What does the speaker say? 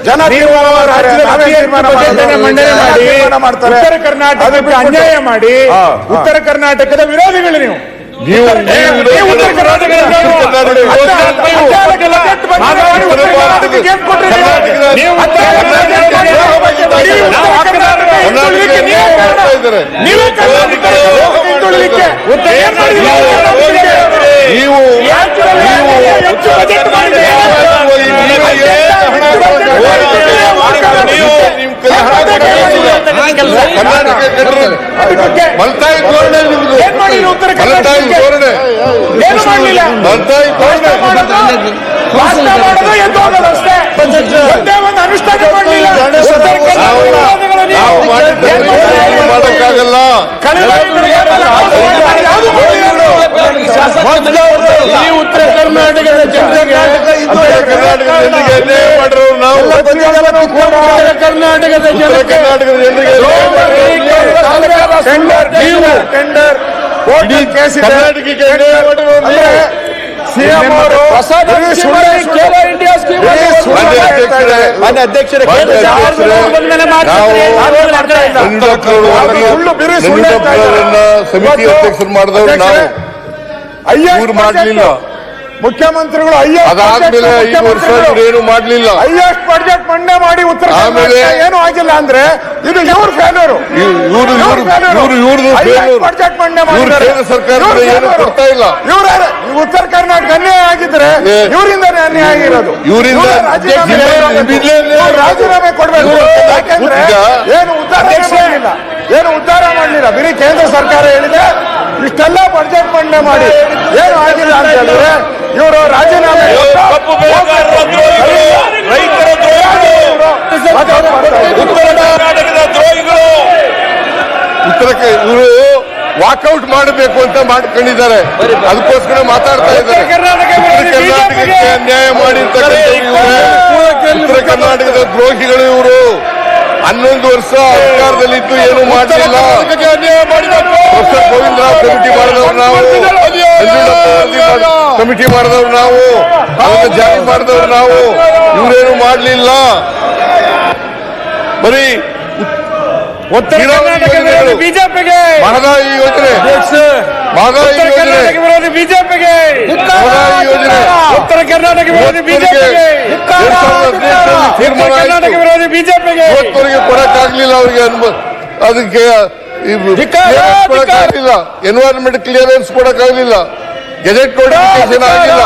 ಜನ ಮಂಡನೆ ಮಾಡಿ ಉತ್ತರ ಕರ್ನಾಟಕಕ್ಕೆ ಅನ್ಯಾಯ ಮಾಡಿ ಉತ್ತರ ಕರ್ನಾಟಕದ ವಿರೋಧಿಗಳು ನೀವು ಉತ್ತರ ಕರ್ನಾಟಕದ ಮಾಡಕ್ಕಾಗಲ್ಲ. ಉತ್ತರ ಕರ್ನಾಟಕದ ಜನರಿಗೆ ಅನ್ಯಾಯ ಮಾಡಿರೋ ನಾವು ಕರ್ನಾಟಕದ ಜನರಿಗೆ ಸಿಎಂ ಅವರು ಸಮಿತಿ ಅಧ್ಯಕ್ಷರು ಮಾಡಿದವರು ನಾವು ಇವ್ರು ಮಾಡಲಿಲ್ಲ. ಮುಖ್ಯಮಂತ್ರಿಗಳು ಅದಾದ್ಮೇಲೆ 5 ವರ್ಷ ಏನು ಮಾಡಲಿಲ್ಲ. ಹೈಯೆಸ್ಟ್ ಬಡ್ಜೆಟ್ ಮಂಡನೆ ಮಾಡಿ ಉತ್ತರ ಏನು ಆಗಿಲ್ಲ ಅಂದ್ರೆ ಇದು ಇವ್ರ ಫೇಲ್ಯೂರ್. ಬಡ್ಜೆಟ್ ಮಂಡನೆ ಮಾಡಿ ಕೇಂದ್ರ ಸರ್ಕಾರದ ಏನು ಕೊಡ್ತಾ ಇಲ್ಲ. ಉತ್ತರ ಕರ್ನಾಟಕ ಅನ್ಯಾಯ ಆಗಿದ್ರೆ ಇವರಿಂದಾನೇ ಅನ್ಯಾಯ ಆಗಿರೋದು. ಇವರಿಂದ ರಾಜೀನಾಮೆ ಕೊಡ್ಬೇಕು. ಯಾಕೆಂದ್ರೆ ಏನು ಉದ್ಧಾರ ಮಾಡಲಿಲ್ಲ. ಬರೀ ಕೇಂದ್ರ ಸರ್ಕಾರ ಹೇಳಿದೆ ಇಷ್ಟೆಲ್ಲ ಬಡ್ಜೆಟ್ ಮಂಡನೆ ಮಾಡಿ ಏನು ಆಗಿಲ್ಲ ಅಂತ ಹೇಳಿದ್ರೆ ಇವರು ರಾಜೀನಾಮೆ ಉತ್ತರಕ್ಕೆ ಇವರು ವಾಕೌಟ್ ಮಾಡಬೇಕು ಅಂತ ಮಾಡ್ಕೊಂಡಿದ್ದಾರೆ. ಅದಕ್ಕೋಸ್ಕರ ಮಾತಾಡ್ತಾ ಇದ್ದಾರೆ. ಕರ್ನಾಟಕಕ್ಕೆ ಅನ್ಯಾಯ ಮಾಡಿರ್ತಕ್ಕಂಥ ಉತ್ತರ ಕರ್ನಾಟಕದ ದ್ರೋಹಿಗಳು ಇವರು. 11 ವರ್ಷ ಅಧಿಕಾರದಲ್ಲಿದ್ದು ಏನು ಮಾಡಲಿಲ್ಲ. ಪ್ರೊಫೆಸರ್ ಗೋವಿಂದರಾವ್ ಕಮಿಟಿ ಮಾಡಿದವರು ನಾವು, ಕಮಿಟಿ ಮಾಡಿದವರು ನಾವು, ಅದನ್ನು ಜಾರಿ ಮಾಡಿದವರು ನಾವು. ಇವರೇನು ಮಾಡಲಿಲ್ಲ. ಬರೀ ಬಿಜೆಪಿಗೆ ಮಹದಾಯಿ ಯೋಜನೆ, ವಿರೋಧಿ ಬಿಜೆಪಿಗೆ, ಉತ್ತರ ಕರ್ನಾಟಕ ವಿರೋಧಿ ಬಿಜೆಪಿಗೆ, ಕರ್ನಾಟಕ ವಿರೋಧಿ ಬಿಜೆಪಿಗೆ ಇವತ್ತವರೆಗೆ ಕೊಡಕ್ಕಾಗ್ಲಿಲ್ಲ. ಅವರಿಗೆ ಅದಕ್ಕೆ ಕೊಡಕ್ಕಾಗಲಿಲ್ಲ. ಎನ್ವೈರನ್ಮೆಂಟ್ ಕ್ಲಿಯರೆನ್ಸ್ ಕೊಡಕ್ಕಾಗಲಿಲ್ಲ. ಗೆಜೆಟ್ ನೋಟಿಫಿಕೇಶನ್ ಆಗಿಲ್ಲ.